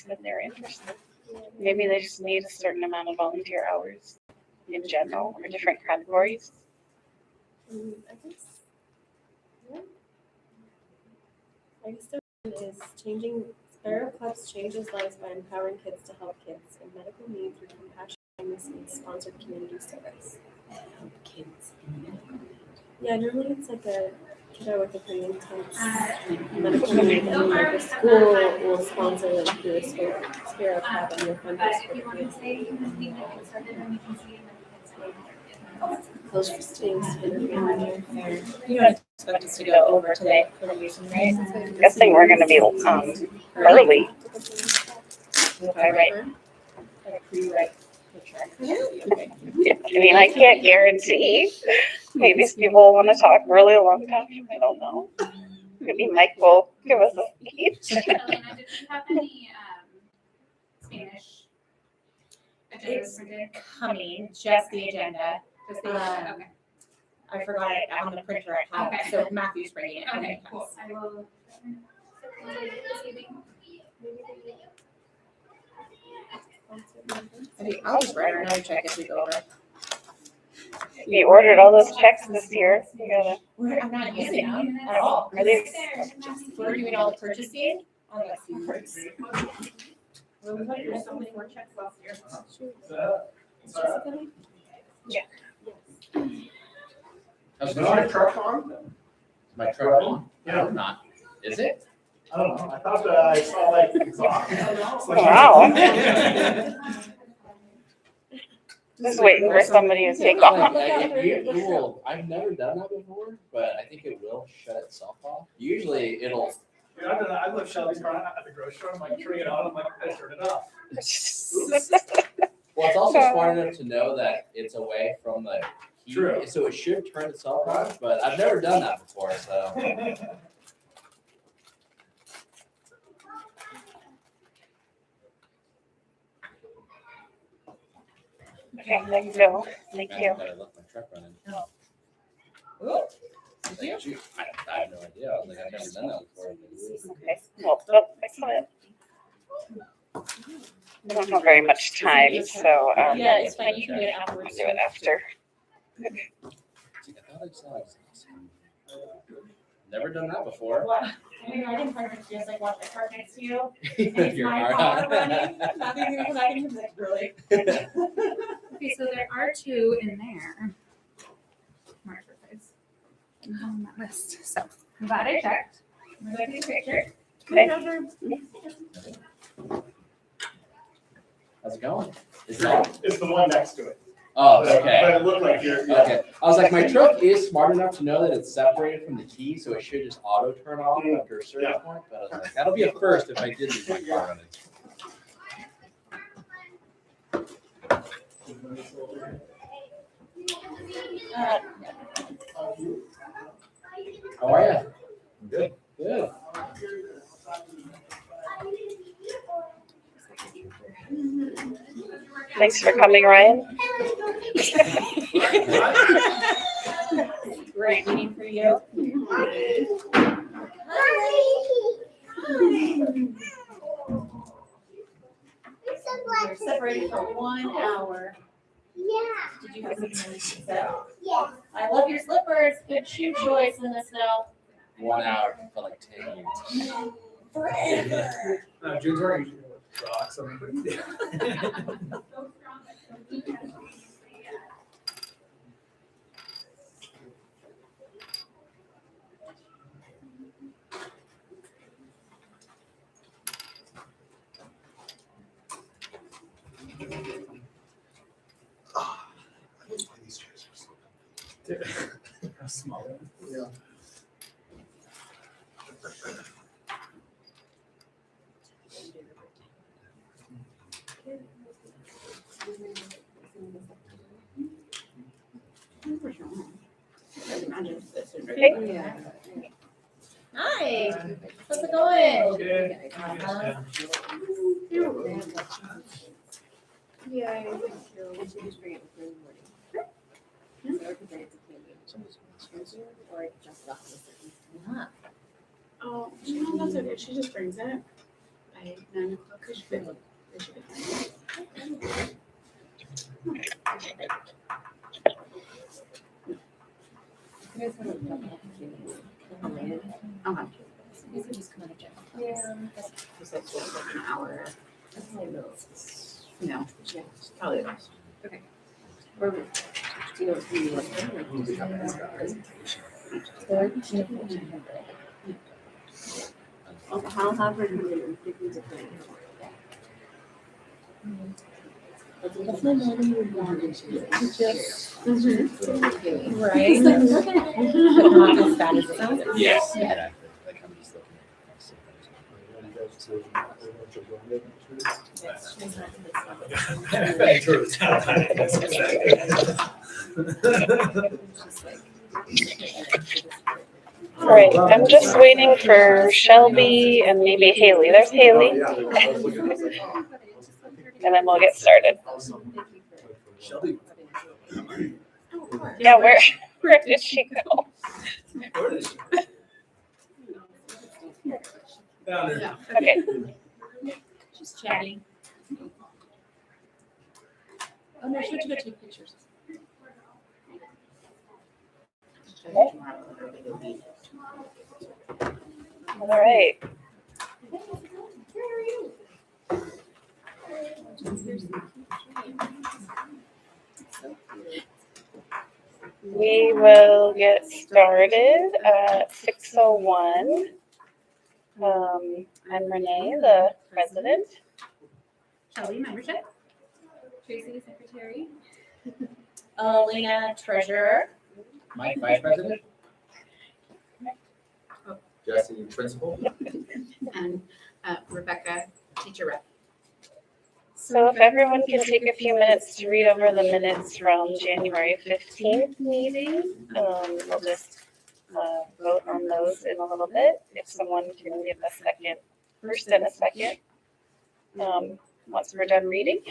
when they're interested. Maybe they just need a certain amount of volunteer hours in general or different categories. I guess the one is changing. Sparrow Clubs changes lives by empowering kids to help kids in medical need through compassion, kindness, and sponsored community service. Help kids in medical need. Yeah, normally it's like a kiddo with a pretty intense medical need, and then like the school will sponsor them through a Sparrow Club and your funders for the kids. Those things. You don't expect us to go over today for the reason, right? Guessing we're going to be early. Okay, right. Pre-write the track. Okay. Yeah, I mean, I can't guarantee. Maybe people want to talk really a long time. I don't know. Maybe Mike will give us a speech. Elena, did you have any Spanish agendas printed? Coming, just the agenda. Just the agenda, okay. I forgot it on the printer I have, Okay. so Matthew's bringing it. Okay, cool. I will. This evening. I'll just write another check as we go over. You ordered all those checks this year. You gotta. I'm not using them at all. Are they? We're doing all the purchasing on the cards. Well, we went through so many more checks last year. Is my truck on? My truck on? Yeah. Not. Is it? I don't know. I thought I saw like exhaust. Wow. Just waiting for somebody to take off. I've never done that before, but I think it will shut itself off. Usually it'll. Dude, I've done that. I left Shelby's car at the grocery store. I'm like turning it on. I'm like, I turned it off. Well, it's also smart enough to know that it's away from the key. True. So it should turn itself off, but I've never done that before, so. Okay, there you go. Thank you. I left my truck running. Oop. Like, shoot, I have no idea. I was like, I've never done that before. Okay. Well, excellent. We don't have very much time, so Yeah, it's fine. You can do it we'll afterwards. do it after. I thought I saw it. Never done that before. Wow. I mean, I didn't just like watch my car next to you. And it's Your my heart. car running. Nothing because I can like really. Okay, so there are two in there. Mark for kids. On that list. So I'm glad I checked. I'm going to take a picture. How's it going? Is that? It's the one next to it. Oh, But okay. it looked like you're. Okay. I was like, my truck is smart enough to know that it's separated from the key, so it should just auto turn off after a certain point. But I was like, that'll be a first if I did leave my car running. How are you? Good. Good. Thanks for coming, Ryan. Great meeting for you. We're separated for 1 hour. Yeah. Did you have something to say? Yes. I love your slippers. Good shoe choice in the snow. 1 hour for like 10 years. Forever. June's wearing rocks. How small. Yeah. Hi. How's it going? Okay. Yeah, I think so. We should just bring it before the morning. So we can bring it to Candy. Or just off the city. Yeah. Oh, no, that's okay. She just brings it. by 9 o'clock. It should be- it should be fine. Okay. You could just come out of general. You said just like an hour. No, yeah, probably the best. Okay. Or, do you know what you want to do? We have this guy. I'll have her come in and give you the thing. Definitely more than you would want it to just. Right. But not as bad as it sounds. Yes, exactly. Like I'm just looking Back to the town. All right, I'm just waiting for Shelby and maybe Haley. There's Haley, and then we'll get started. Shelby. Yeah, where did she go? Where is she? Down there. Okay, Just chatting. Oh, no, she went to go take pictures. all right. We will get started at 6:01. I'm Renee, the president. Shelby, membership. Tracy, secretary. Elena, treasurer. Mike, vice president. Jesse, principal. And Rebecca, teacher rep. So if everyone can take a few minutes to read over the minutes from January 15th meeting, we'll just vote on those in a little bit. If someone can give a second, first and a second, once we're done reading.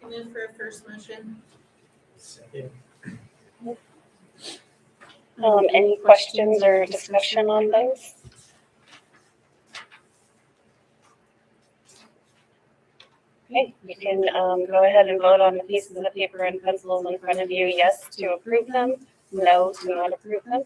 And then for a first motion. Any questions or discussion on those? Okay, you can go ahead and vote on the pieces of paper and pencils in front of you. Yes to approve them, no to not approve them.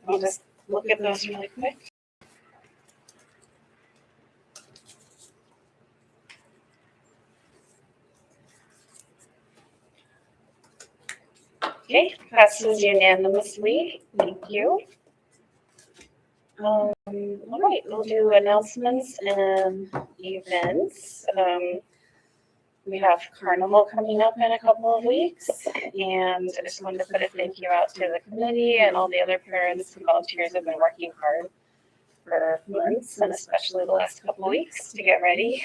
I'll just look at those really quick. Okay, passes unanimously. Thank you. All right, we'll do announcements and events. We have Carnival coming up in a couple of weeks, and I just wanted to put a thank you out to the committee and all the other parents and volunteers have been working hard for months, and especially the last couple of weeks to get ready.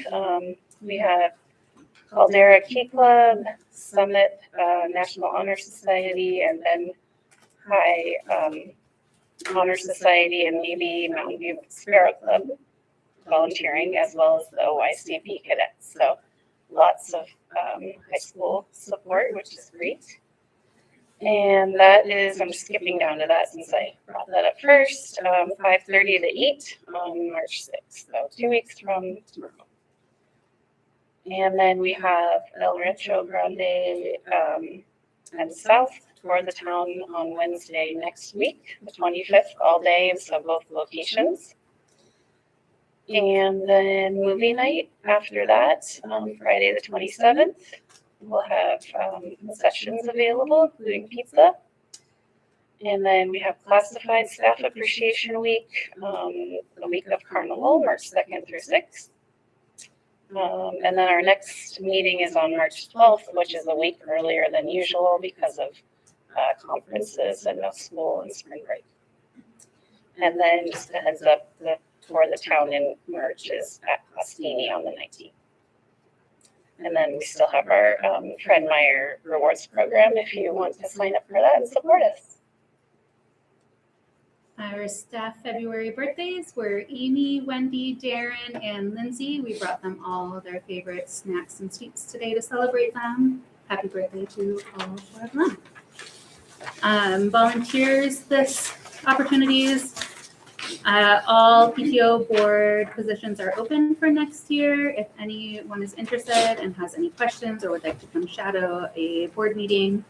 We have Caldera Key Club, Summit National Honor Society, and then High Honor Society, and maybe Mountain View Sparrow Club volunteering, as well as the OYCP cadets. So lots of high school support, which is great. And that is, I'm skipping down to that since I brought that up first, 5:30 to 8 on March 6th, so 2 weeks from tomorrow. And then we have El Rancho Grande and South tour the town on Wednesday next week, the 25th, all day, so both locations. And then movie night after that, Friday the 27th, we'll have concessions available, including pizza. And then we have classified staff appreciation week, the week of Carnival, March 2nd through 6th. And then our next meeting is on March 12th, which is a week earlier than usual because of conferences and no school and spring break. And then just a heads up, the tour of the town in March is at Costini on the 19th. And then we still have our Fred Meyer Rewards program if you want to sign up for that and support us. Our staff February birthdays were Amy, Wendy, Darren, and Lindsay. We brought them all their favorite snacks and sweets today to celebrate them. Happy birthday to all 4 of them. Volunteers, this opportunities. All PTO board positions are open for next year. If anyone is interested and has any questions or would like to come shadow a board meeting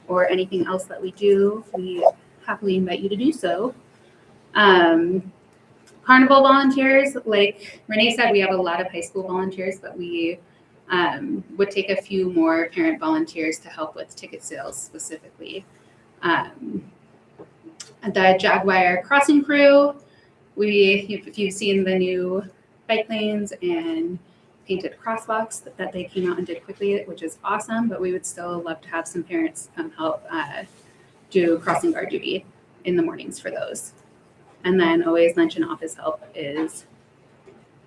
or anything else that we do, we happily invite you to do so. Carnival volunteers, like Renee said, we have a lot of high school volunteers, but we would take a few more parent volunteers to help with ticket sales specifically. The Jaguar crossing crew, if you've seen the new bike lanes and painted crosswalks that they came out and did quickly, which is awesome, but we would still love to have some parents come help do crossing guard duty in the mornings for those. And then always lunch and office help is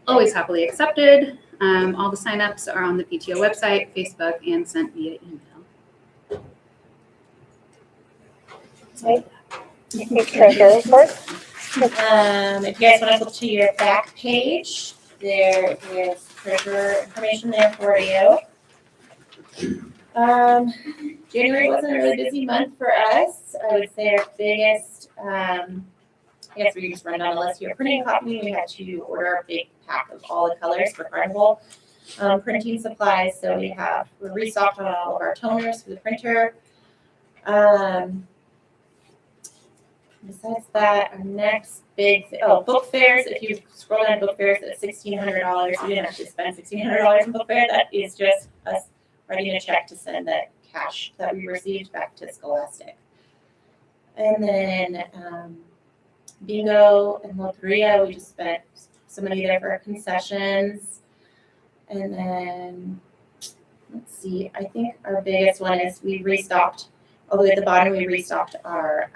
always happily accepted. All the signups are on the PTO website, Facebook, and sent via email. Treasure report. If you guys want to go to your back page, there is treasurer information there for you. January wasn't a really busy month for us. I would say our biggest, I guess we just run down the list here. Printing copy, we had to order a big pack of all the colors for Carnival. Printing supplies, so we're restocked on all of our toners for the printer. Besides that, our next big, book fairs. If you scroll down book fairs at $1,600, you didn't have to spend $1,600 in book fair. That is just us writing a check to send the cash that we received back to Scholastic. And then bingo and loteria, we just spent some money there for our concessions. And then, let's see, I think our biggest one is we restocked, all the way at the bottom, we restocked our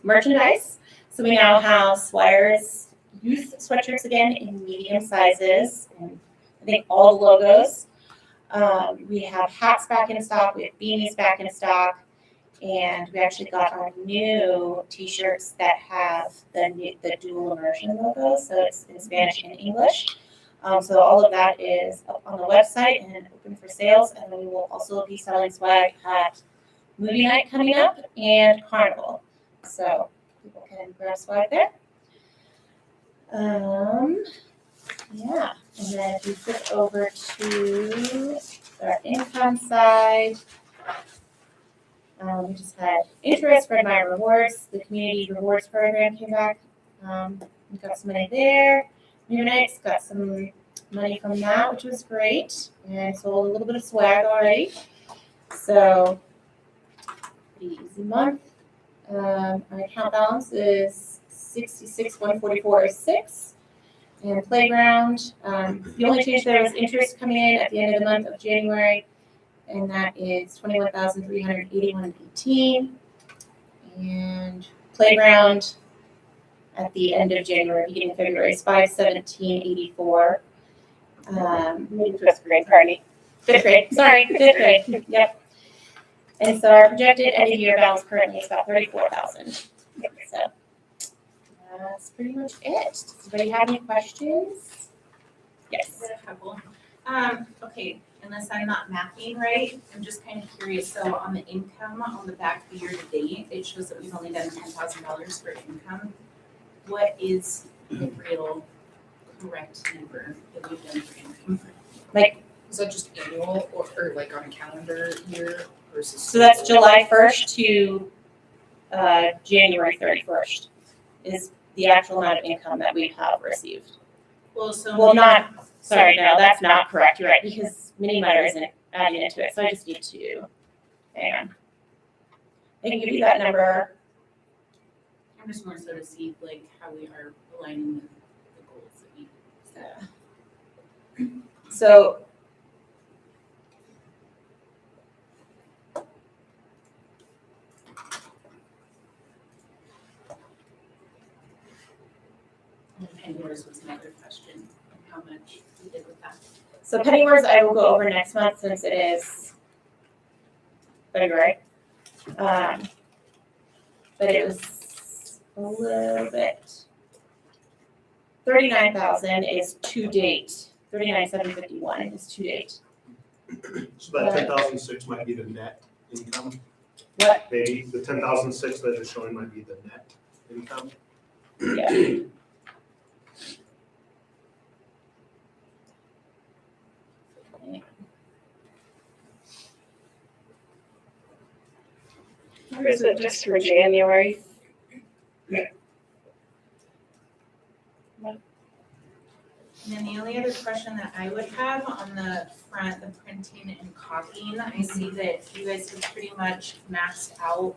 merchandise. So we now have Swire's youth sweatshirts again in medium sizes, and I think all the logos. We have hats back in stock, we have beanies back in stock, and we actually got our new t-shirts that have the dual immersion logo, so it's in Spanish and English. So all of that is up on the website and open for sales, and then we will also be selling swag at movie night coming up and Carnival. So people can grab swag there. Yeah, and then if you flip over to our income side, we just had interest for my rewards. The community rewards program came back. We got some money there. Unix got some money from that, which was great, and sold a little bit of swag already. So pretty easy month. Our account balance is $66,144.06. And playground, the only change there was interest coming in at the end of the month of January, and that is 21,381.18. And playground at the end of January, beginning of February is 517.84. Fifth grade party. Fifth grade, sorry, fifth grade, yep. And so our projected end of year balance currently is about 34,000. So that's pretty much it. Does anybody have any questions? Yes. A couple. Okay, unless I'm not mapping right, I'm just kind of curious. So on the income on the back of the year to date, it shows that we've only done $10,000 for income. What is the real correct number that we've done for income? Is that just annual or like on a calendar year versus? So that's July 1st to January 31st is the actual amount of income that we have received. Well, so. Well, not, sorry, no, that's not correct. You're right, because mini miter isn't added into it. So I just need to, hang on. I can give you that number. I'm just more so to see like how we are aligning with the goals that we set. So And yours was another question, how much we did with that. So penny words I will go over next month since it is February. But it was a little bit. 39,000 is to date. 39,751 is to date. So that 10,006 might be the net income? What? Maybe the 10,006 that is showing might be the net income? Yeah. Or is it just for January? And then the only other question that I would have on the front, the printing and copying, I see that you guys have pretty much maxed out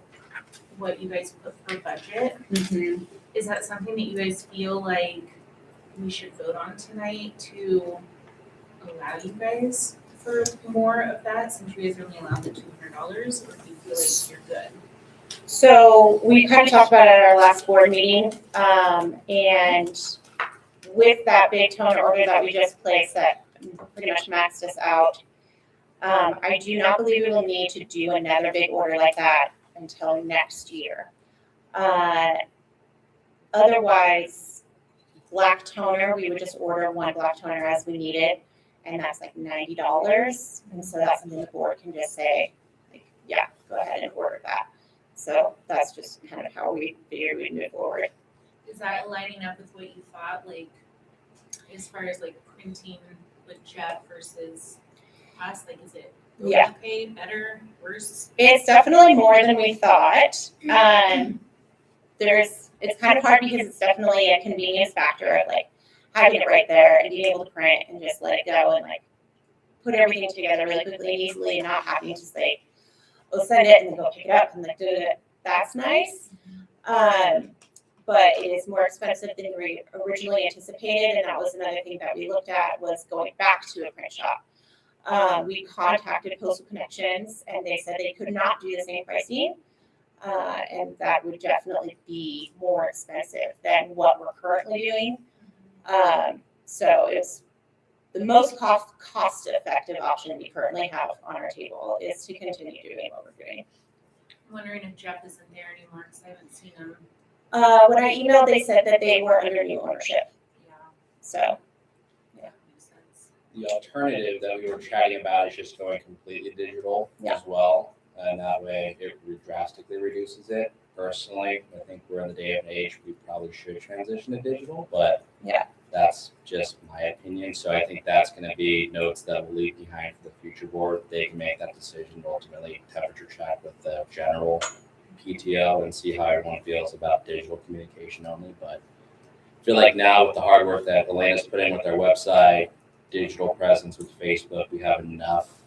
what you guys put for budget. Mm-hmm. Is that something that you guys feel like we should vote on tonight to allow you guys for more of that, since you guys are only allowed the $200, or do you feel like you're good? So we kind of talked about it at our last board meeting, and with that big toner order that we just placed that pretty much maxed us out, I do not believe we will need to do another big order like that until next year. Otherwise, black toner, we would just order one black toner as we need it, and that's like $90. And so that's something the board can just say, like, yeah, go ahead and order that. So that's just kind of how we figured we'd move forward. Is that lining up with what you thought, like, as far as like printing with Jeff versus us, like, is it Yeah. okay, better, worse? It's definitely more than we thought. It's kind of hard because it's definitely a convenience factor of like having it right there and being able to print and just let it go and like put everything together really quickly and easily and not having to say, oh, send it and then go pick it up and like do it. That's nice. But it is more expensive than we originally anticipated, and that was another thing that we looked at was going back to a print shop. We contacted Postal Connections, and they said they could not do the same pricing, and that would definitely be more expensive than what we're currently doing. So it's the most cost-effective option we currently have on our table is to continue doing what we're doing. I'm wondering if Jeff isn't there anymore, because I haven't seen him. When I emailed, they said that they were under new ownership. Yeah, So, makes sense. The alternative that we were chatting about is just going completely digital Yeah. as well. And that way it drastically reduces it. Personally, I think we're in the day and age we probably should transition to digital, but Yeah. that's just my opinion. So I think that's going to be notes that we'll leave behind for the future board. They can make that decision, ultimately temperature check with the general PTO and see how everyone feels about digital communication only. But I feel like now with the hard work that Elena's put in with our website, digital presence with Facebook, we have enough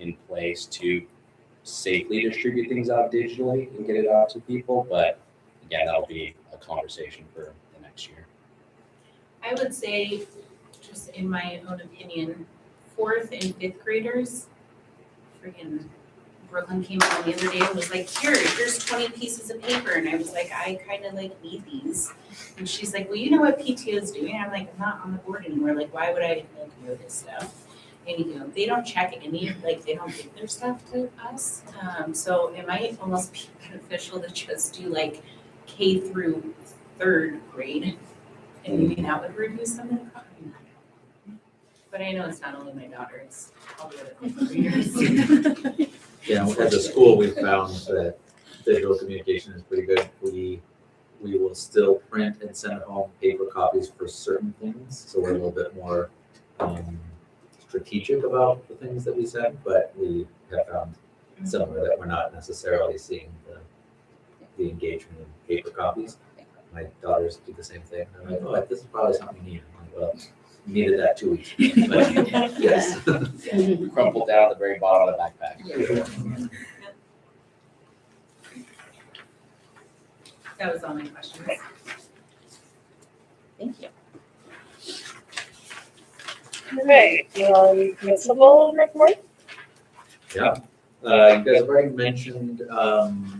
in place to safely distribute things out digitally and get it out to people. But again, that'll be a conversation for the next year. I would say, just in my own opinion, 4th and 5th graders, freaking Brooklyn came on the other day and was like, here's 20 pieces of paper. And I was like, I kind of like need these. And she's like, well, you know what PTO is doing? I'm like, I'm not on the board anymore. Like, why would I like know this stuff? And you know, they don't check any, like they don't give their stuff to us. So it might almost be beneficial to just do like K through 3rd grade. And maybe that would reduce some of the cost. But I know it's not only my daughter, it's all the other 5th graders. Yeah, as a school, we found that digital communication is pretty good. We will still print and send home paper copies for certain things, so we're a little bit more strategic about the things that we send, but we have found similar that we're not necessarily seeing the engagement in paper copies. My daughters do the same thing. They're like, oh, this is probably something you need. I'm like, well, needed that 2 weeks ago, but yes. Crumpled down at the very bottom of the backpack. That was all my questions. Thank you. All right, principal report? Yeah, you guys have already mentioned,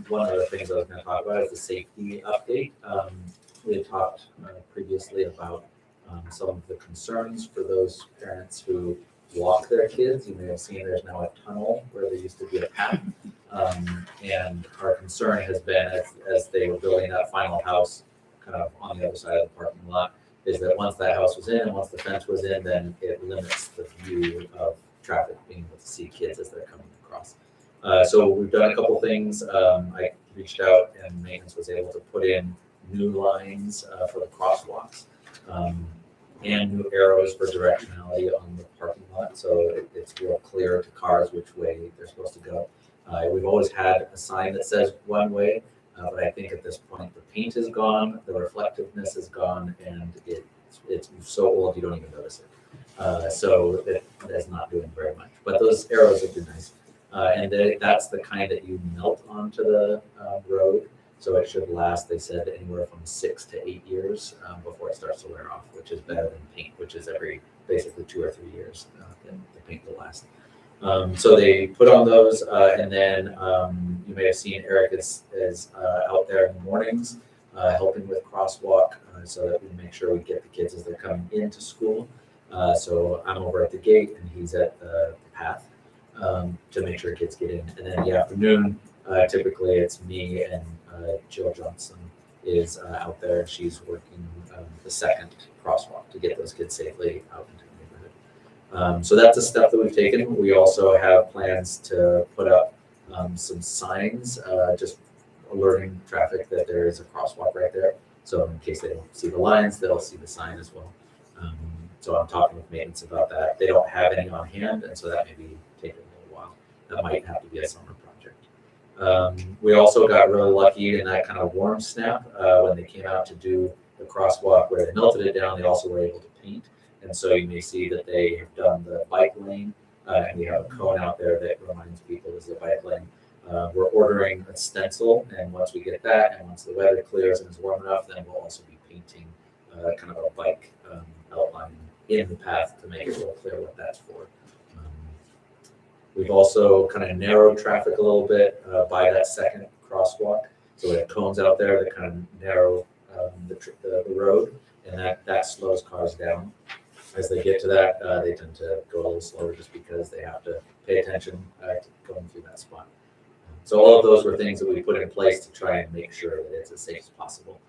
one of the things I was gonna talk about is the safety update. We had talked previously about some of the concerns for those parents who walk their kids. You may have seen there's now a tunnel where there used to be a path. And our concern has been as they were building that final house kind of on the other side of the parking lot, is that once that house was in and once the fence was in, then it limits the view of traffic, being able to see kids as they're coming across. So we've done a couple things. I reached out and maintenance was able to put in new lines for the crosswalks and new arrows for directionality on the parking lot. So it's real clear to cars which way they're supposed to go. We've always had a sign that says one way, but I think at this point the paint is gone, the reflectiveness is gone, and it's so old you don't even notice it. So that's not doing very much. But those arrows would be nice. And that's the kind that you melt onto the road. So it should last, they said, anywhere from 6 to 8 years before it starts to wear off, which is better than paint, which is every basically 2 or 3 years the paint will last. So they put on those, and then you may have seen Eric is out there in the mornings helping with crosswalk so that we make sure we get the kids as they're coming into school. So I'm over at the gate and he's at the path to make sure kids get in. And then in the afternoon, typically it's me and Jill Johnson is out there. She's working the second crosswalk to get those kids safely out into the neighborhood. So that's a step that we've taken. We also have plans to put up some signs, just alerting traffic that there is a crosswalk right there. So in case they don't see the lines, they'll see the sign as well. So I'm talking with maintenance about that. They don't have any on hand, and so that may be taking a little while. That might have to be a summer project. We also got really lucky in that kind of warm snap when they came out to do the crosswalk where they melted it down. They also were able to paint, and so you may see that they have done the bike lane, and we have a cone out there that reminds people is the bike lane. We're ordering a stencil, and once we get that, and once the weather clears and is warm enough, then we'll also be painting kind of a bike outline in the path to make it real clear what that's for. We've also kind of narrowed traffic a little bit by that second crosswalk. So we have cones out there that kind of narrow the road, and that slows cars down. As they get to that, they tend to go a little slower just because they have to pay attention to going through that spot. So all of those were things that we put in place to try and make sure that it's as safe as possible.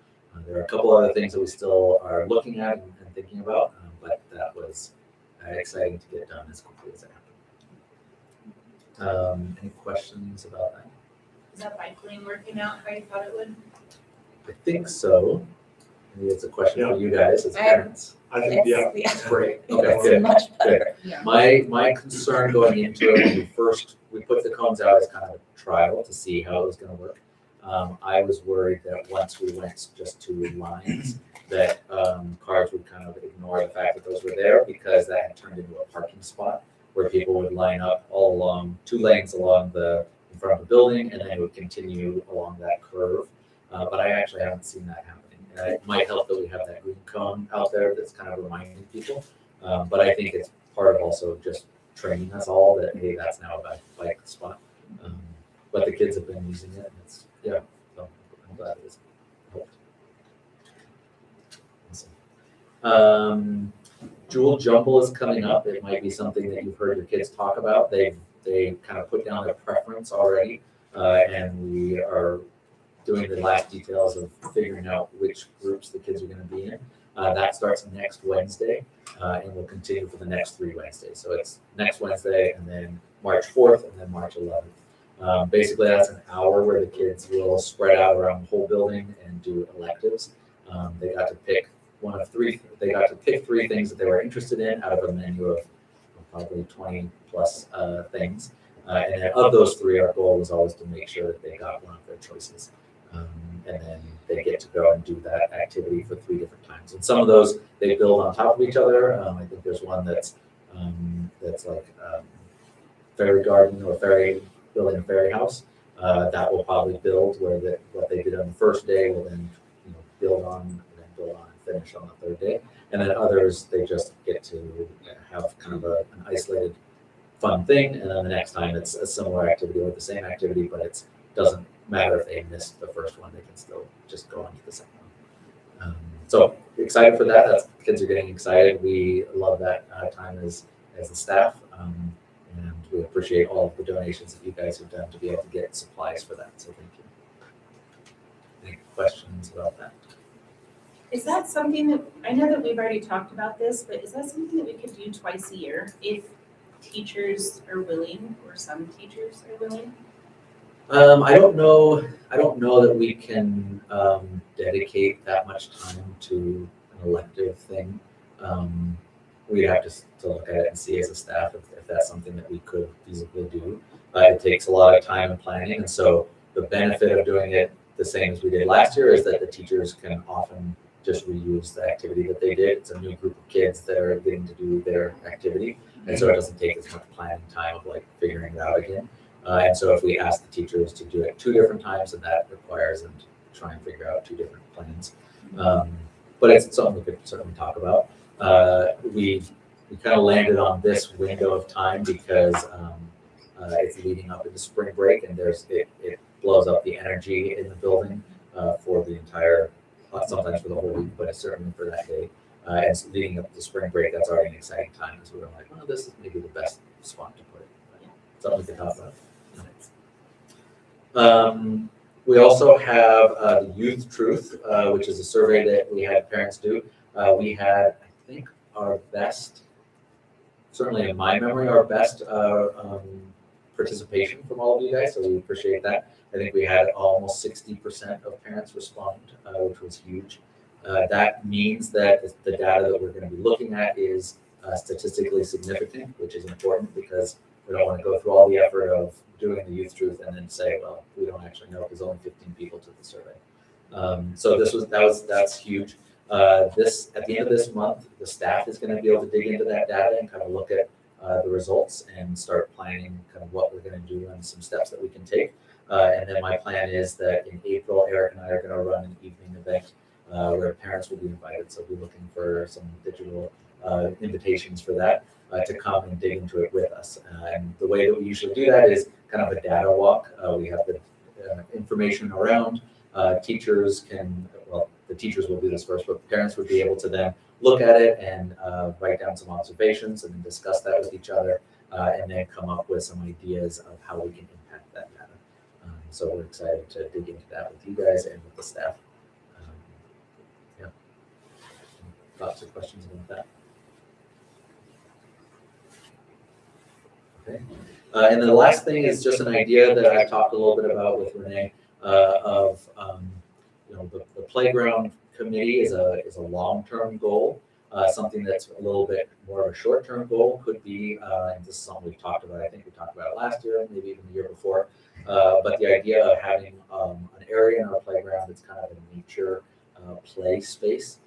There are a couple other things that we still are looking at and thinking about, but that was exciting to get done as quickly as it happened. Any questions about that? Is that bike lane working out how you thought it would? I think so. Maybe it's a question for you guys as parents. I think, yeah, It's it's great. Okay, good. much better. Yeah. My concern going into it, when we put the cones out as kind of a trial to see how it was going to work. I was worried that once we went just to lines, that cars would kind of ignore the fact that those were there because that had turned into a parking spot where people would line up all along 2 lanes along in front of the building, and then it would continue along that curve. But I actually haven't seen that happening. It might help that we have that green cone out there that's kind of reminding people. But I think it's part of also just training us all that, hey, that's now a bike spot. But the kids have been using it, and it's, yeah, so I'm glad it's helped. Awesome. Jewell Jumble is coming up. It might be something that you've heard your kids talk about. They kind of put down their preference already, and we are doing the last details of figuring out which groups the kids are going to be in. That starts next Wednesday, and will continue for the next 3 Wednesdays. So it's next Wednesday, and then March 4th, and then March 11th. Basically, that's an hour where the kids will spread out around the whole building and do electives. They got to pick one of 3. They got to pick 3 things that they were interested in out of a menu of probably 20 plus things. And then of those 3, our goal was always to make sure that they got one of their choices. And then they get to go and do that activity for 3 different times. And some of those they build on top of each other. I think there's one that's like fairy garden or building a fairy house. That will probably build where what they did on the first day will then build on and then build on and finish on the 3rd day. And then others they just get to have kind of an isolated fun thing, and then the next time it's a similar activity or the same activity, but it doesn't matter if they missed the first one, they can still just go on to the second one. So excited for that. Kids are getting excited. We love that time as the staff, and we appreciate all of the donations that you guys have done to be able to get supplies for that. So thank you. Any questions about that? Is that something that, I know that we've already talked about this, but is that something that we could do twice a year if teachers are willing, or some teachers are willing? I don't know that we can dedicate that much time to an elective thing. We'd have to look at it and see as a staff if that's something that we could feasibly do. It takes a lot of time and planning, and so the benefit of doing it the same as we did last year is that the teachers can often just reuse the activity that they did. It's a new group of kids that are getting to do their activity, and so it doesn't take as much planning time of like figuring it out again. And so if we ask the teachers to do it 2 different times, then that requires them to try and figure out 2 different plans. But it's something we could certainly talk about. We kind of landed on this window of time because it's leading up into spring break, and it blows up the energy in the building for the entire, sometimes for the whole week, but certainly for that day. And so leading up to spring break, that's already an exciting time. So we're like, well, this is maybe the best spot to put it. Something we can talk about. We also have the Youth Truth, which is a survey that we had parents do. We had, I think, our best, certainly in my memory, our best participation from all of you guys, so we appreciate that. I think we had almost 60% of parents respond, which was huge. That means that the data that we're going to be looking at is statistically significant, which is important because we don't want to go through all the effort of doing the Youth Truth and then say, well, we don't actually know because only 15 people took the survey. So that's huge. At the end of this month, the staff is going to be able to dig into that data and kind of look at the results and start planning kind of what we're going to do and some steps that we can take. And then my plan is that in April, Eric and I are going to run an evening event where parents will be invited. So we'll be looking for some digital invitations for that. To come and dig into it with us. And the way that we usually do that is kind of a data walk. We have the information around. Teachers the teachers will do this first, but parents would be able to then look at it and write down some observations and then discuss that with each other and then come up with some ideas of how we can impact that data. So we're excited to dig into that with you guys and with the staff. Yeah. Thoughts or questions about that? Okay. And then the last thing is just an idea that I talked a little bit about with Renee of the playground committee is a long-term goal. Something that's a little bit more of a short-term goal could be, and this is something we've talked about. I think we talked about it last year, maybe even the year before. But the idea of having an area in our playground that's kind of a nature play space.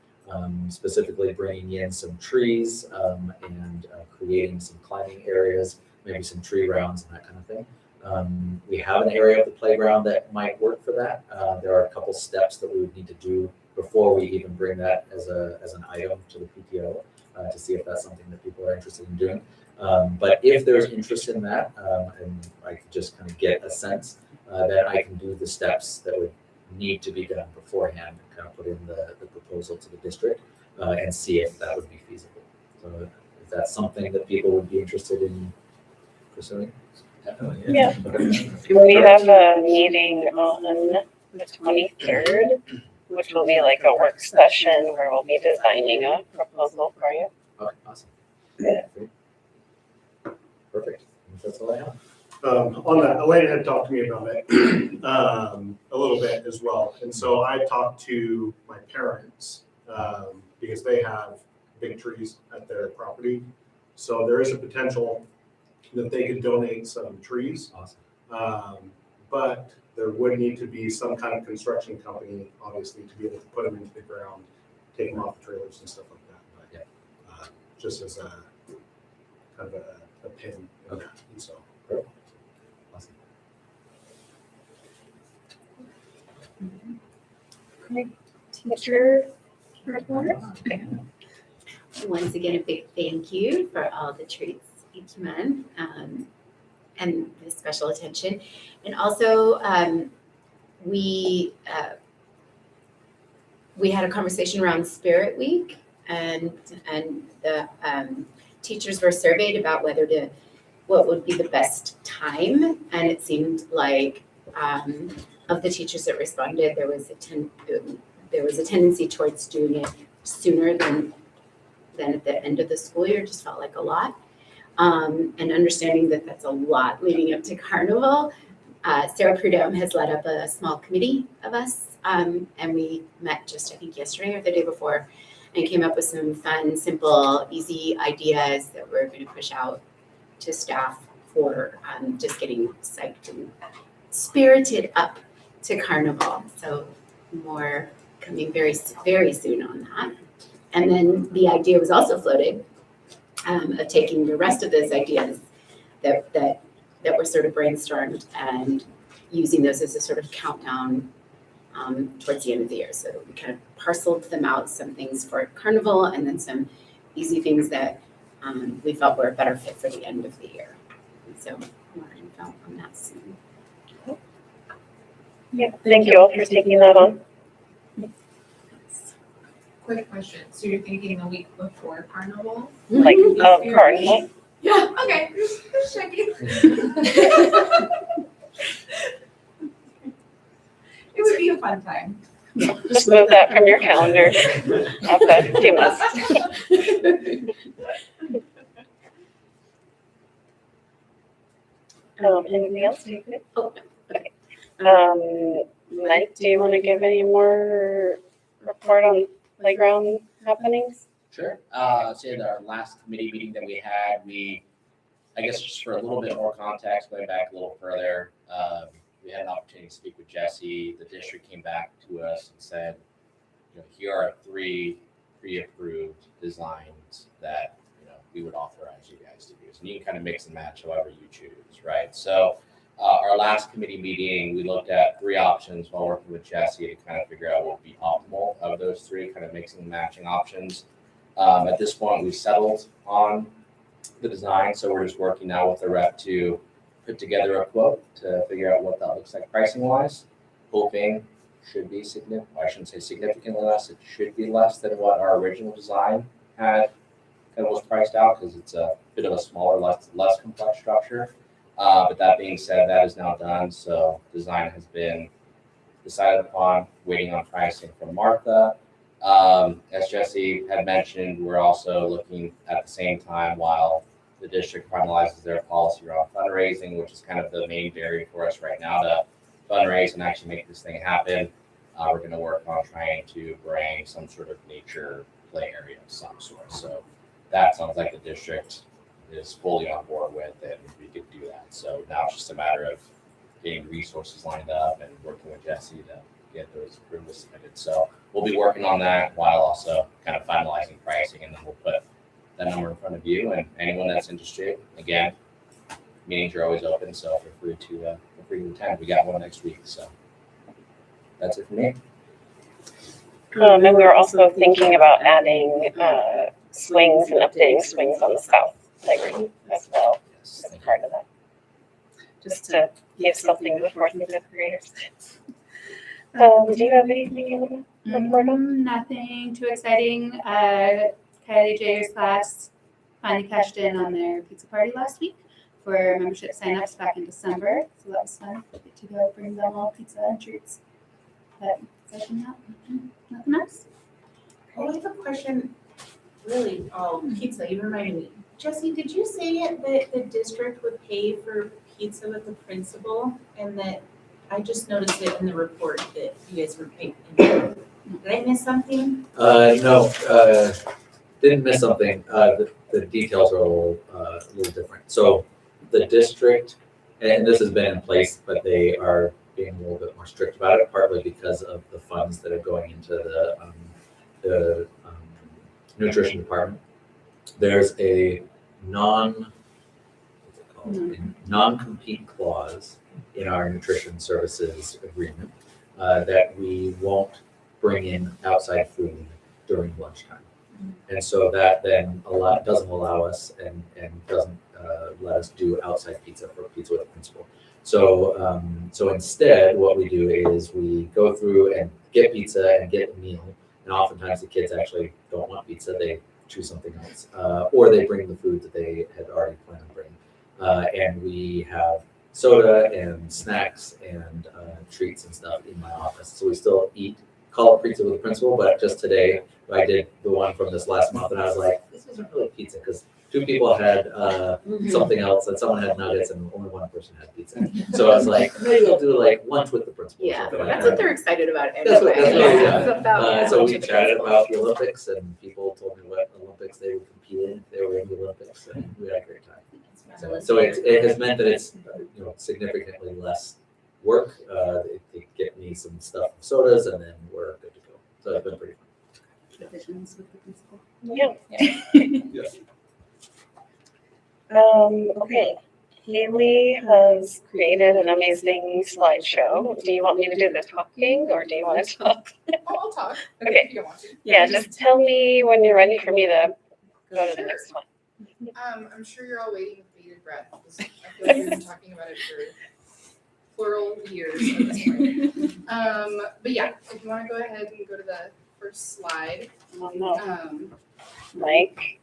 Specifically bringing in some trees and creating some climbing areas, maybe some tree rounds and that kind of thing. We have an area of the playground that might work for that. There are a couple steps that we would need to do before we even bring that as an item to the PTO, to see if that's something that people are interested in doing. But if there's interest in that, and I could just kind of get a sense, then I can do the steps that would need to be done beforehand, and kind of put in the proposal to the district, and see if that would be feasible. So if that's something that people would be interested in pursuing? Definitely. Yeah. Okay. We have a meeting on the 23rd, which will be like a work session where we'll be designing a proposal for you. Okay, awesome. Yeah. Great. Perfect. That's all I have. On that, Elaine had talked to me about it a little bit as well. And so I talked to my parents because they have big trees at their property. So there is a potential that they could donate some trees. Awesome. But there would need to be some kind of construction company, obviously, to be able to put them into the ground, take them off the trailers and stuff like that. But just as a kind of a pin in that. And so. Awesome. Teacher report? Once again, a big thank you for all the treats each month, and the special attention. And also, we had a conversation around Spirit Week, and the teachers were surveyed about what would be the best time, and it seemed like of the teachers that responded, there was a tendency towards doing it sooner than at the end of the school year. Just felt like a lot, and understanding that that's a lot leading up to Carnival. Sarah Prudhomme has led up a small committee of us, and we met just I think yesterday or the day before, and came up with some fun, simple, easy ideas that we're going to push out to staff for just getting psyched and spirited up to Carnival. So more coming very, very soon on that. And then the idea was also floated of taking the rest of those ideas that were sort of brainstormed and using those as a sort of countdown towards the end of the year. So we kind of parceled them out, some things for Carnival and then some easy things that we felt were a better fit for the end of the year. And so more info on that soon. Yeah, thank you all for taking that on. Quick question, so you're thinking the week before Carnival? Like, Carnival. Yeah, okay, just checking. It would be a fun time. Just move that from your calendar. Okay, 2 months. Anything else? David? Oh, Okay. Mike, do you want to give any more report on playground happenings? Sure. So in our last committee meeting that we had, I guess just for a little bit more context, going back a little further, we had an opportunity to speak with Jesse. The district came back to us and said, here are 3 pre-approved designs that, we would authorize you guys to use. And you can kind of mix and match however you choose, right? So our last committee meeting, we looked at 3 options while working with Jesse to kind of figure out what would be optimal of those 3, kind of mixing and matching options. At this point, we've settled on the design, so we're just working now with the rep to put together a quote to figure out what that looks like pricing-wise. Hoping should be I shouldn't say significantly less, it should be less than what our original design had and was priced out, because it's a bit of a smaller, less complex structure. But that being said, that is now done, so design has been decided upon, waiting on pricing from Martha. As Jesse had mentioned, we're also looking at the same time while the district finalizes their policy around fundraising, which is kind of the main barrier for us right now to fundraise and actually make this thing happen. We're going to work on trying to bring some sort of nature play area of some sort. So that sounds like the district is fully on board with, and we could do that. So now it's just a matter of getting resources lined up and working with Jesse to get those approvals submitted. So we'll be working on that while also kind of finalizing pricing, and then we'll put that number in front of you and anyone that's interested. Again, meetings are always open, so feel free to attend. We got one next week, so that's it for me. And we were also thinking about adding swings and updating swings on the south playground as well, as a part of that. Just to give something to the fourth and fifth graders. Do you have anything you want to report on? Nothing too exciting. Kylie Jayer's class finally cashed in on their pizza party last week for membership signups back in December. So that was fun. Get to go bring them all pizza and treats. But aside from that, nothing else. Oh, I have a question, really, pizza, you reminded me. Jesse, did you say it that the district would pay for pizza with the principal? And that, I just noticed it in the report that you guys were paying. Did I miss something? No, didn't miss something. The details are a little different. So the district, and this has been in place, but they are being a little bit more strict about it, partly because of the funds that are going into the nutrition department. There's a non-compete clause in our nutrition services agreement that we won't bring in outside food during lunchtime. And so that then doesn't allow us and doesn't let us do outside pizza for pizza with the principal. So so instead, what we do is we go through and get pizza and get a meal. And oftentimes the kids actually don't want pizza; they choose something else, or they bring the food that they had already planned on bringing. And we have soda and snacks and treats and stuff in my office. So we still call it pizza with the principal, but just today I did the one from this last month, and I was like, this isn't really pizza because 2 people had something else, and someone had nuggets, and only 1 person had pizza. So I was like, maybe we'll do like lunch with the principal. or Yeah, something like that's that. what they're excited about That's anyway. what Yeah, it's it's about So lunch we with the chatted principal. about the Olympics, and people told me what Olympics they would compete in if they were in the Olympics, and we had a great time. So it has meant that it's significantly less work. They get me some stuff, sodas, and then we're good to go. So it's been pretty fun. Divisions with the principal. Yeah. Okay. Haley has created an amazing slideshow. Do you want me to do the talking or do you want to talk? I'll talk. Okay. If you don't want to. Yeah, just tell me when you're ready for me to go to the next one. I'm sure you're all waiting with bated breath, because I feel like we've been talking about it for plural years at this point. But yeah, if you want to go ahead and go to the first slide. Oh no, Mike.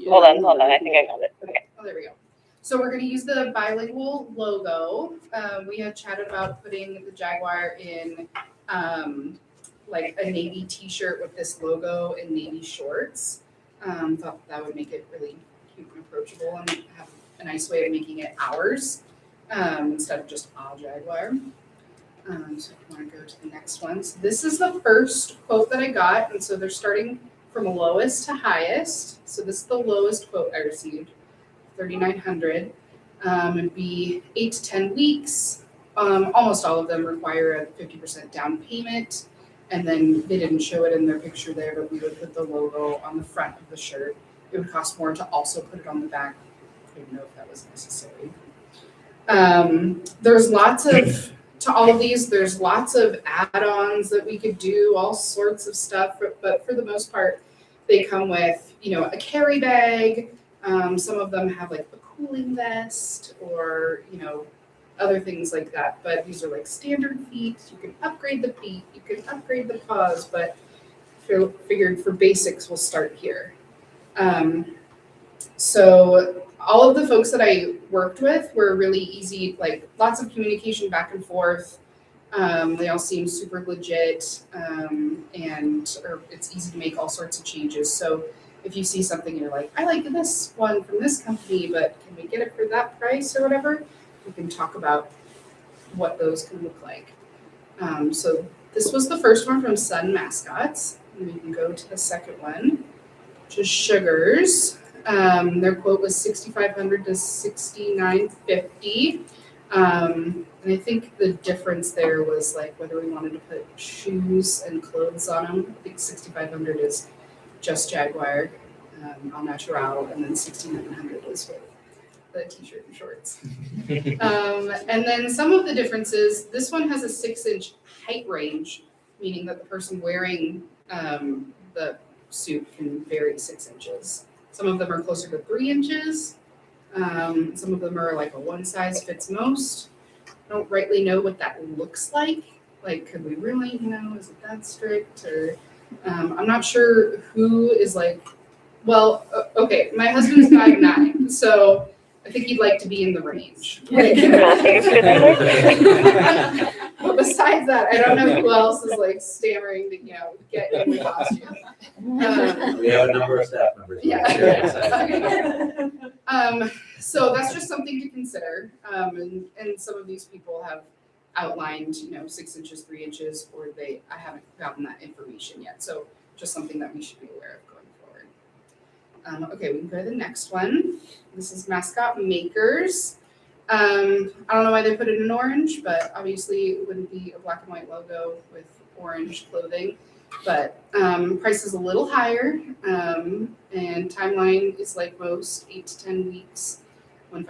Hold on. I think I got it. Okay. Oh, there we go. So we're going to use the bilingual logo. We had chatted about putting the Jaguar in like a navy t-shirt with this logo and navy shorts. Thought that would make it really cute and approachable and have a nice way of making it ours instead of just a Jaguar. So if you want to go to the next one. So this is the first quote that I got, and so they're starting from lowest to highest. So this is the lowest quote I received, $3,900. It'd be 8 to 10 weeks. Almost all of them require a 50% down payment. And then they didn't show it in their picture there, but we would put the logo on the front of the shirt. It would cost more to also put it on the back. I didn't know if that was necessary. There's lots of, to all of these, there's lots of add-ons that we could do, all sorts of stuff, but for the most part, they come with, a carry bag. Some of them have like a cooling vest or, other things like that. But these are like standard feet. You can upgrade the feet, you can upgrade the paws, but figured for basics, we'll start here. So all of the folks that I worked with were really easy, like lots of communication back and forth. They all seem super legit, and it's easy to make all sorts of changes. So if you see something and you're like, I like this one from this company, but can we get it for that price or whatever? We can talk about what those can look like. So this was the first one from Sun Mascots. And we can go to the second one, which is Sugars. Their quote was $6,500 to $6,950. And I think the difference there was like whether we wanted to put shoes and clothes on them. I think $6,500 is just Jaguar, Al Natural, and then $6,900 is with the t-shirt and shorts. And then some of the differences, this one has a 6-inch height range meaning that the person wearing the suit can vary 6 inches. Some of them are closer to 3 inches. Some of them are like a one size fits most. I don't rightly know what that looks like. Like, could we really, is it that strict? Or I'm not sure who is like, well, okay, my husband's 5'9", so I think he'd like to be in the range. But besides that, I don't know who else is like stammering to, get in the costume. We have a number of staff members. Yeah. So that's just something to consider. And some of these people have outlined, 6 inches, 3 inches, or I haven't gotten that information yet. So just something that we should be aware of going forward. Okay, we can go to the next one. This is mascot makers. I don't know why they put it in orange, but obviously it wouldn't be a black and white logo with orange clothing. But price is a little higher, and timeline is like most 8 to 10 weeks. One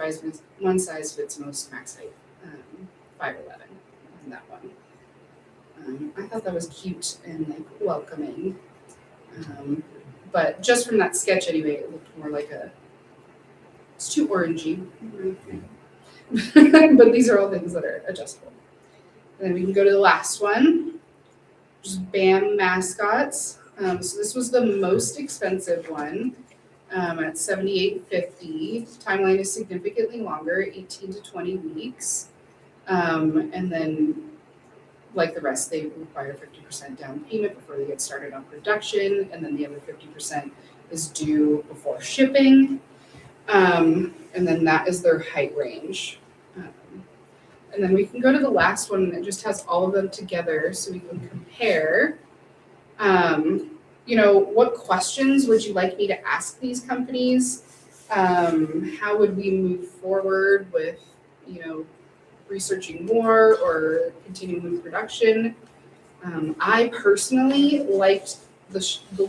size fits most, max height 5'11" on that one. I thought that was cute and like welcoming, but just from that sketch anyway, it looked more like it's too orangey. But these are all things that are adjustable. And then we can go to the last one. Just BAM mascots. So this was the most expensive one at $78.50. Timeline is significantly longer, 18 to 20 weeks. And then, like the rest, they require 50% down payment before they get started on production, and then the other 50% is due before shipping. And then that is their height range. And then we can go to the last one that just has all of them together so we can compare. What questions would you like me to ask these companies? How would we move forward with, researching more or continuing with production? I personally liked the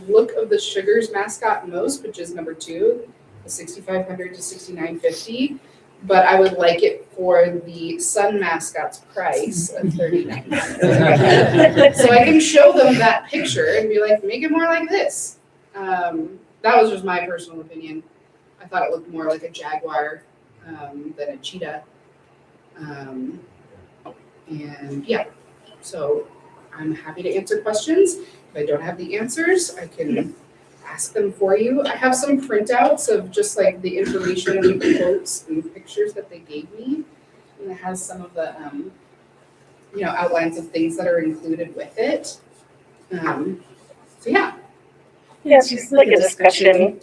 look of the Sugars mascot most, which is number 2, the $6,500 to $6,950. But I would like it for the Sun mascot's price of $3,900. So I can show them that picture and be like, make it more like this. That was just my personal opinion. I thought it looked more like a jaguar than a cheetah. And yeah, so I'm happy to answer questions. If I don't have the answers, I can ask them for you. I have some printouts of just like the information and the quotes and pictures that they gave me. And it has some of the, outlines of things that are included with it. So yeah. Yeah, it's just like a discussion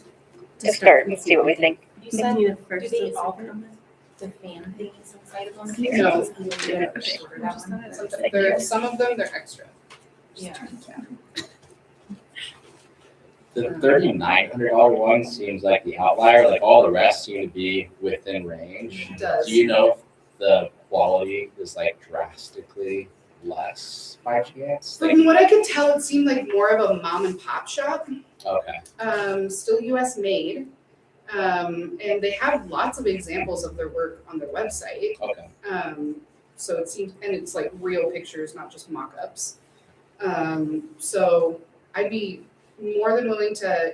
to start and see what we think. You said, Maybe the do first they and all second. come with the fan things inside of them? No. Some Some of them, they're extra. Yeah. The $3,900 one seems like the outlier, like all the rest seem to be within range. It does. Do you know if the quality is like drastically less by chance? From what I could tell, it seemed like more of a mom and pop shop. Okay. Still US made. And they have lots of examples of their work on their website. Okay. So it seems, and it's like real pictures, not just mock-ups. So I'd be more than willing to,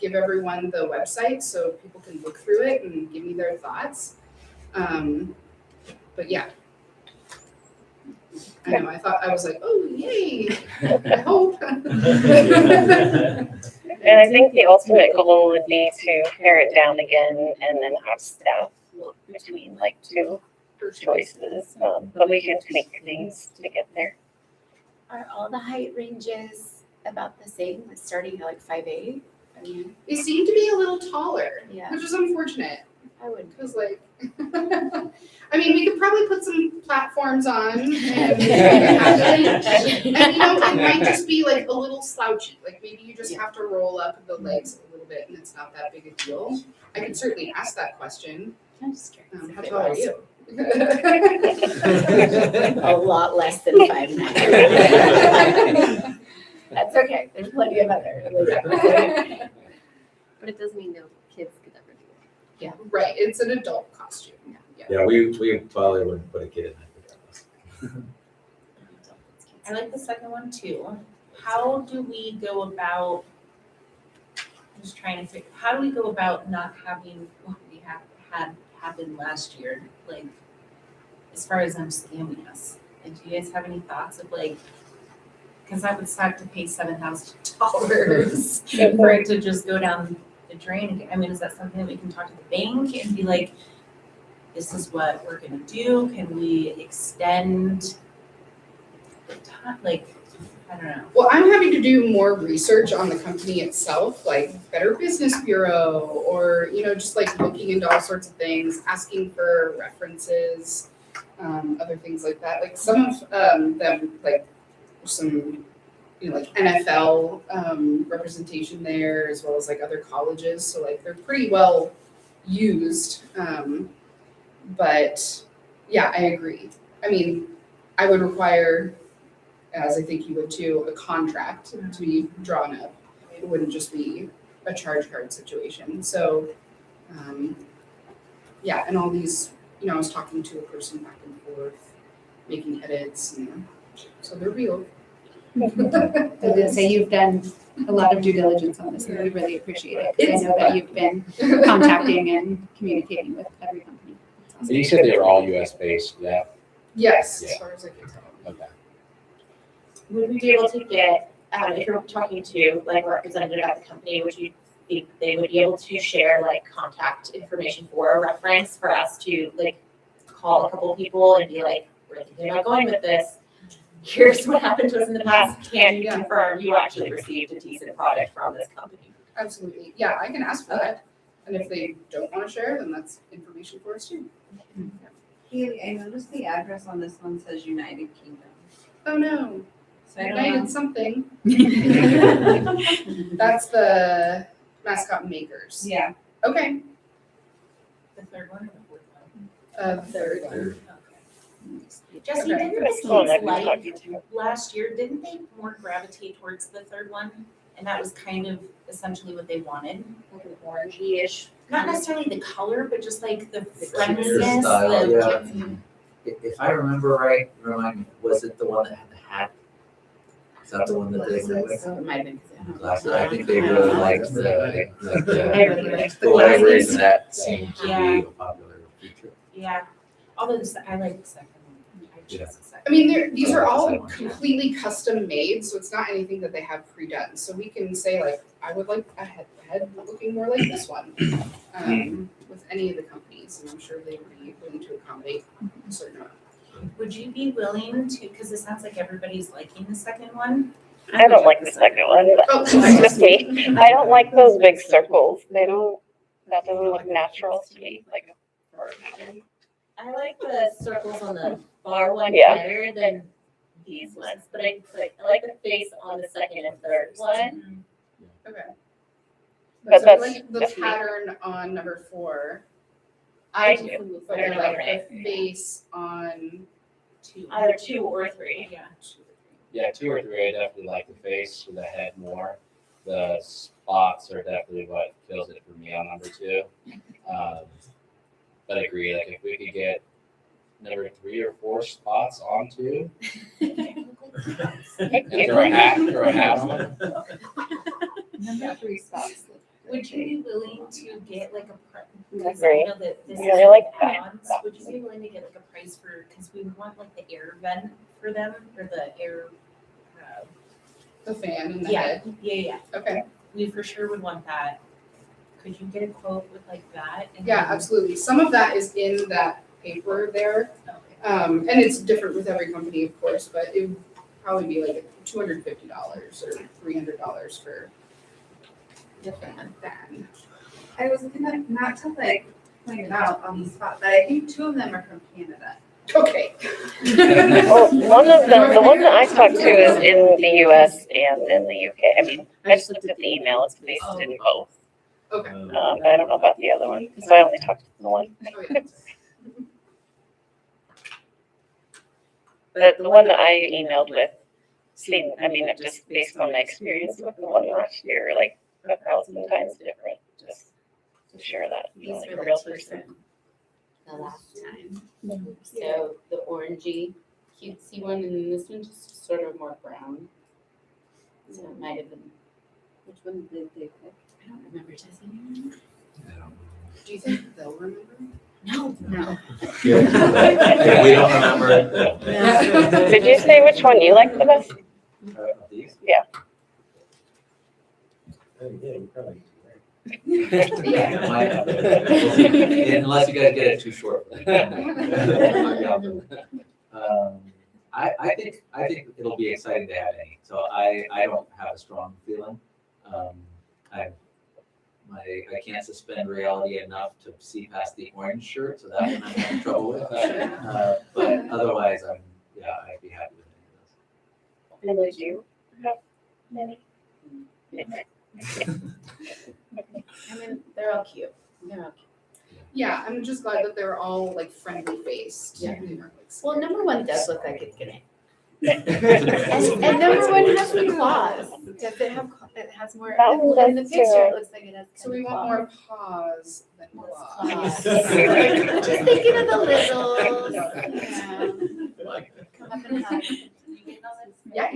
give everyone the website so people can look through it and give me their thoughts. But yeah. I know, I was like, oh, yay, I hope. And I think the ultimate goal would be to pare it down again and then have staff look between like 2 choices. But we can tweak things to get there. Are all the height ranges about the same, like starting at like 5'8"? I mean, They seem to be a little taller, yeah, which is unfortunate. I would. Because we could probably put some platforms on and it might just be like a little slouchy. Like maybe you just have to roll up the legs a little bit and it's not that big a deal. I could certainly ask that question. I'm just curious. How if it tall are was. you? A lot less than 5'9". That's okay. There's plenty of others. But it doesn't mean no kids could ever do it. Right, it's an adult costume. Yeah. Yeah, we probably wouldn't put a kid in that regardless. I like the second one too. How do we go about, I'm just trying to figure, how do we go about not having what we had happen last year? Like, as far as them scamming us? And do you guys have any thoughts of like, because I would suck to pay $7,000 for it to just go down the drain again. I mean, is that something that we can talk to the bank and be like, this is what we're gonna do? Can we extend the time? Like, I don't know. Well, I'm happy to do more research on the company itself, like Better Business Bureau, or, just like looking into all sorts of things, asking for references, other things like that. Like some of them, like some, like NFL representation there, as well as like other colleges. So like they're pretty well used. But yeah, I agree. I mean, I would require, as I think you would too, a contract to be drawn up. It wouldn't just be a charge card situation. So, yeah, and all these, I was talking to a person back and forth, making edits, so they're real. I was gonna say, you've done a lot of due diligence on this, and we really appreciate it. 'Cause I know that you've been contacting and communicating with every company. That's awesome. And you said they were all US based, yeah? Yes, Yeah. as far as I can tell. Okay. Would we be able to get, if you're talking to like a representative at the company, would you think they would be able to share like contact information for a reference for us to like call a couple of people and be like, we're thinking about going with this. Here's what happened to us in the past. Can you confirm you actually received a decent product from this company? Absolutely. Yeah, I can ask for that. And if they don't want to share, then that's information for us too. Haley, I noticed the address on this one says United Kingdom. Oh no, So I don't United know. something. That's the mascot makers. Yeah. Okay, The third one or the fourth one? the third one. Third. Jesse, Okay. didn't That's the the one I've Saints been like talking to. last year, didn't they more gravitate towards the third one? And that was kind of essentially what they wanted? Like an orangey-ish. Not necessarily the color, but just like the Your friendliness, style, the. yeah. If I remember right, remind me, was it the one that had the hat? Is that the one that they were with? So it might have been. Glasses, I think they really liked I really the liked for the whatever glasses. reason that seemed to be Yeah. a popular feature. Yeah, although I like the second one. I chose the second. I mean, these are all completely custom made, so it's not anything that they have pre-done. So we can say like, I would like a head looking more like this one, with any of the companies, and I'm sure they would be willing to accommodate a certain amount. Would you be willing to, because it sounds like everybody's liking the second one. I don't like the second one, but Oh, it's just me. I don't like those big circles. That doesn't look natural to me, like a bird pattern. I like the circles on the far one Yeah. better than these ones, but I like the face on the second and third one. Okay. But So I that's like the just me. pattern on number 4, I do. but I They're like right. the face on Two. Either 2 or 3. Yeah. Yeah, 2 or 3, I definitely like the face or the head more. The spots are definitely what kills it for me on number 2. But I agree, like if we could get number 3 or 4 spots on 2, and throw a hat on it. Number 3 spots. Would you be willing to get like a price? Agree. You know that this Yeah, I is like that. add-ons. Would you be willing to get like a price for, because we want like the air vent for them, or the air, the fan and the yeah, head. yeah. Okay. We for sure would want that. Could you get a quote with like that? And Yeah, then- absolutely. Some of that is in that paper there. Okay. And it's different with every company, of course, but it would probably be like $250 or $300 for the fan. I was gonna, not to like point it out on the spot, but I think 2 of them are from Canada. Okay. Well, one of them, the one that I talked to is in the US and in the UK. I mean, I just looked at the email, it's based in both. Okay. But I don't know about the other one, because I only talked to the one. Oh, yeah. But the one that I emailed with seemed, I mean, just based on my experience with the one last year, like 1,000 times different, just to share that, you know, These like are a real the person. The last time. So the orangey cutesy one and then this one just sort of more brown. So it might have been, Which one did they pick? I don't remember, does he remember? Do you think they'll remember? No. No. If we don't remember it. Did you say which one you liked the best? Of these? Yeah. Yeah, unless you guys get it too short. I think it'll be exciting to have any, so I don't have a strong feeling. I can't suspend reality enough to see past the orange shirt, so that one I'm having trouble with. But otherwise, I'd be happy with any of those. And did you have many? I mean, they're all cute. They're all cute. Yeah, I'm just glad that they're all like friendly faced. Yeah. They weren't, like, Well, scary. number one does look like it's gonna. And number one has the claws. Does it have, it has more, That one in the does picture, too. it looks like it has. So we want more paws than claws. claws. Just thinking of the littles, come up and hug. Yeah.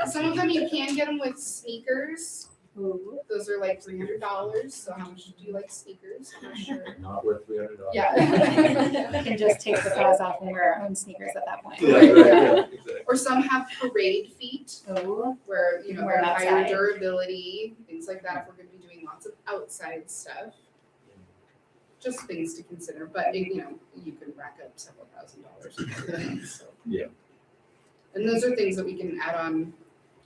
Some of them you can get them with sneakers. Those are like $300. So how much do you like sneakers? I'm not sure. Not worth $300. Yeah. We can just take the claws off and wear our own sneakers at that point. Exactly. Or some have parade feet Oh, where, Wear they're higher outside. durability, things like that, if we're gonna be doing lots of outside stuff. Just things to consider, but you can rack up several $1,000s. So. Yeah. And those are things that we can add on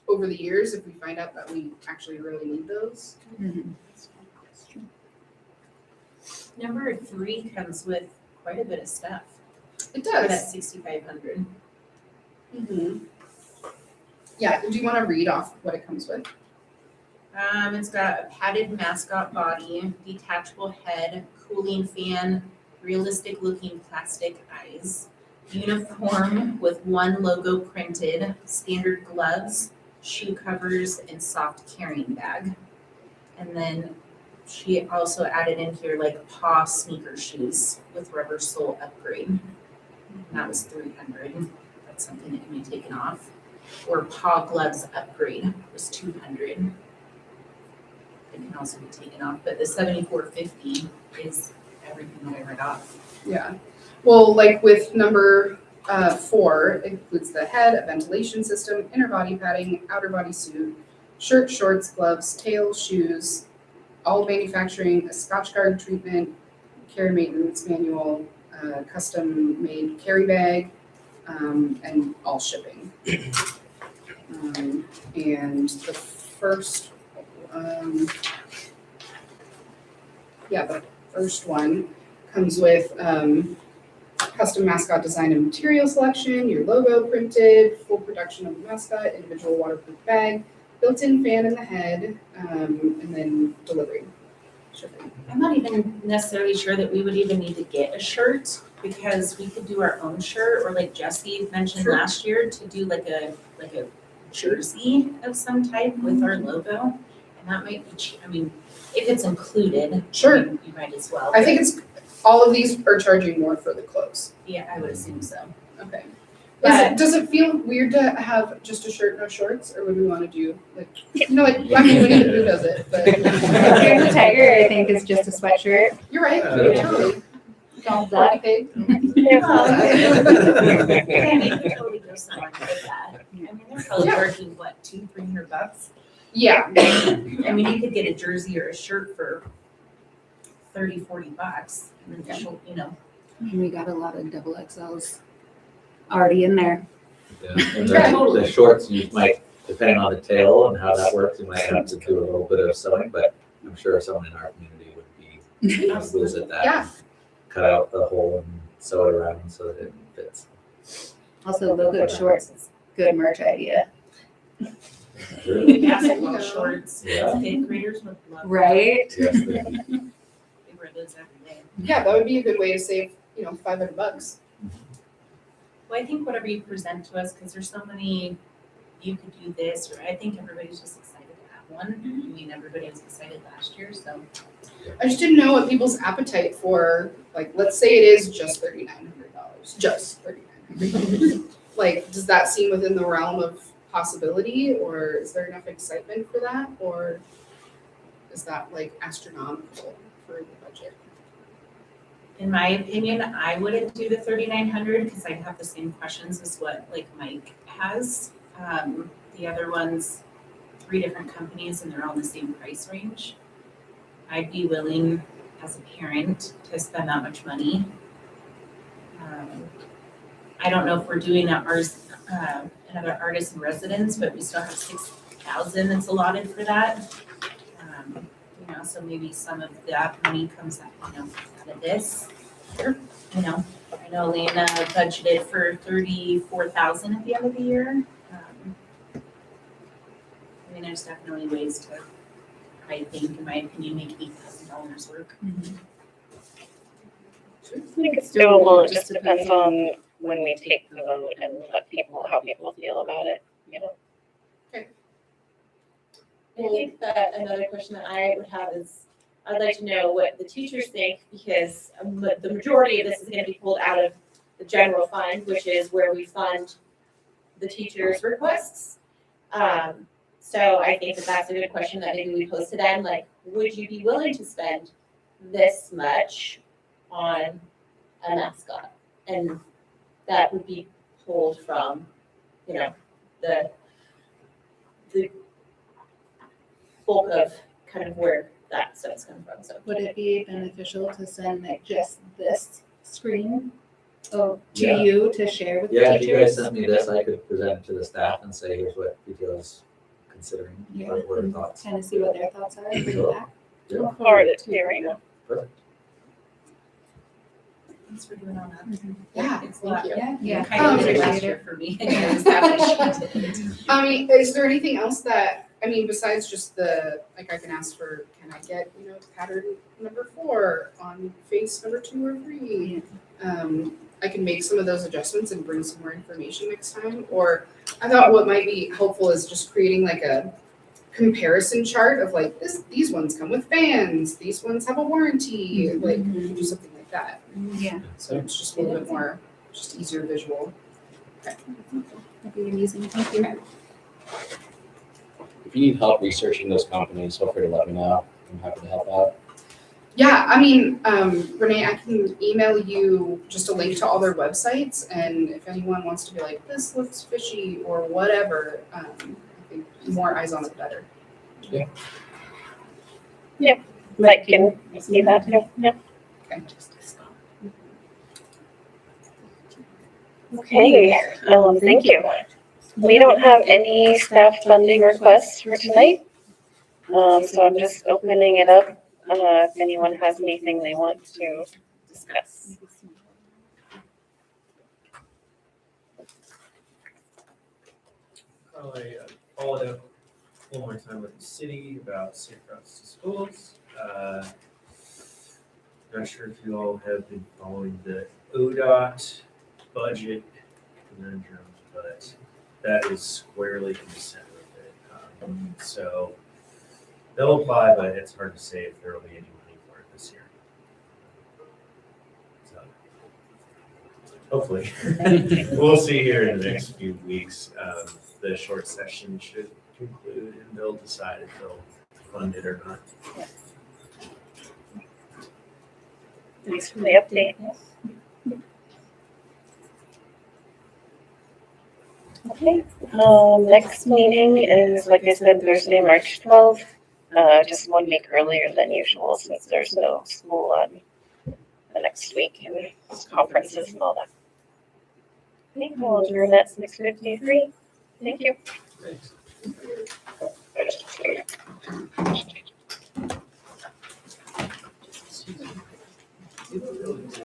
over the years if we find out that we actually really need those. Number 3 comes with quite a bit of stuff. It For does. that 6,500. Mm-hmm. Yeah, do you want to read off what it comes with? It's got a padded mascot body, detachable head, cooling fan, realistic looking plastic eyes, uniform with one logo printed, standard gloves, shoe covers, and soft carrying bag. And then she also added in here like paw sneaker shoes with rubber sole upgrade. And that was 300. That's something that can be taken off. Or paw gloves upgrade was 200. It can also be taken off, but the 7450 is everything that I read off. Yeah. Well, like with number 4, it includes the head, a ventilation system, inner body padding, outer body suit, shirt, shorts, gloves, tail, shoes, all manufacturing, a Scotch Guard treatment, carry maintenance manual, custom made carry bag, and all shipping. And the first, the first one comes with custom mascot design and material selection, your logo printed, full production of the mascot, individual waterproof bag, built-in fan in the head, and then delivery, shipping. I'm not even necessarily sure that we would even need to get a shirt because we could do our own shirt or like Jesse mentioned Sure. last year to do like a jersey of some type with our logo. And that might be cheap. I mean, if it's included, Sure. you might as well. I think all of these are charging more for the clothes. Yeah, I would assume so. Okay. Yeah. Does it feel weird to have just a shirt, no shorts, or would we want to do Winnie the Pooh does it, but. Fear the Tiger, I think, is just a sweatshirt. You're right, totally. All black. Okay. And you could totally go somewhere with that. I mean, they're probably Yeah. charging what, $200-$300? Yeah, I mean, you could get a jersey or a shirt for $30-$40 and then she'll, We got a lot of double XLs already in there. Yeah, and the shorts, you might, depending on the tail and how that works, you might have to do a little bit of sewing, but I'm sure someone in our community would be good at that. Yeah. Cut out the hole and sew it around so that it fits. Also, logo shorts is good merch idea. basketball shorts. Yeah. Fifth graders would love. Right? Yes, They wear those every day. yeah, that would be a good way to save, $500. Well, I think whatever you present to us, because there's so many, you could do this, or I think everybody's just excited to have one. I mean, everybody was excited last year, so. I just didn't know what people's appetite for, like, let's say it is just $3,900, just $3,900. like, does that seem within the realm of possibility, or is there enough excitement for that, or is that like astronomical for the budget? In my opinion, I wouldn't do the 3,900 because I'd have the same questions as what like Mike has. The other ones, 3 different companies and they're all in the same price range. I'd be willing as a parent to spend that much money. I don't know if we're doing another artist in residence, but we still have 6,000 that's allotted for that. You know, so maybe some of that money comes out, out of this. Sure. I know Lena budgeted for 34,000 at the end of the year. I mean, there's definitely ways to, I think, in my opinion, make $8,000 work. I think it's doable. It just depends on when we take the vote and how people feel about it, I think that another question that I would have is, I'd like to know what the teachers think, because the majority of this is going to be pulled out of the general fund, which is where we fund the teachers' requests. So I think that that's a good question that maybe we pose to them, like, would you be willing to spend this much on a mascot? And that would be pulled from, the bulk of kind of where that stuff's coming from. So Would it be beneficial to send like just this screen to Yeah. you to share with the Yeah, if you guys teachers? sent me this, I could present it to the staff and say, here's what PTO is considering, Yeah. what are the thoughts? Kind of see what their thoughts are, bring it back. Yeah. Forward it to you right now. Perfect. Thanks for doing all that. Yeah, It's a lot. thank you. Yeah. Kind of did it last Appreciate year for me. I was happy she did. I mean, is there anything else that, I mean, besides just like I can ask for, can I get, pattern number 4 on face number 2 or 3? I can make some of those adjustments and bring some more information next time. Or I thought what might be helpful is just creating like a comparison chart of like these ones come with fans, these ones have a warranty, like do something like that. Yeah. So it's just a little bit more, just easier visual. That'd be amusing. Thank you. If you need help researching those companies, feel free to let me know. I'm happy to help out. Yeah, I mean, Renee, I can email you just a link to all their websites, and if anyone wants to be like, this looks fishy or whatever, I think more eyes on it, better. Mike can see that too, yeah. Okay. Okay, thank you. We don't have any staff funding requests for tonight. So I'm just opening it up, if anyone has anything they want to discuss. I followed up one more time with the city about safe routes to schools. Not sure if you all have been following the ODOT budget conundrum, but that is squarely in the center of it. So they'll apply, but it's hard to say if there will be any money for it this year. So hopefully, we'll see here in the next few weeks. The short session should conclude and they'll decide if they'll fund it or not. Thanks for the update. Okay, next meeting is, like I said, Thursday, March 12th, just 1 week earlier than usual since there's no school on the next week and conferences and all that. I think we'll adjourn at 6:53. Thank you. Really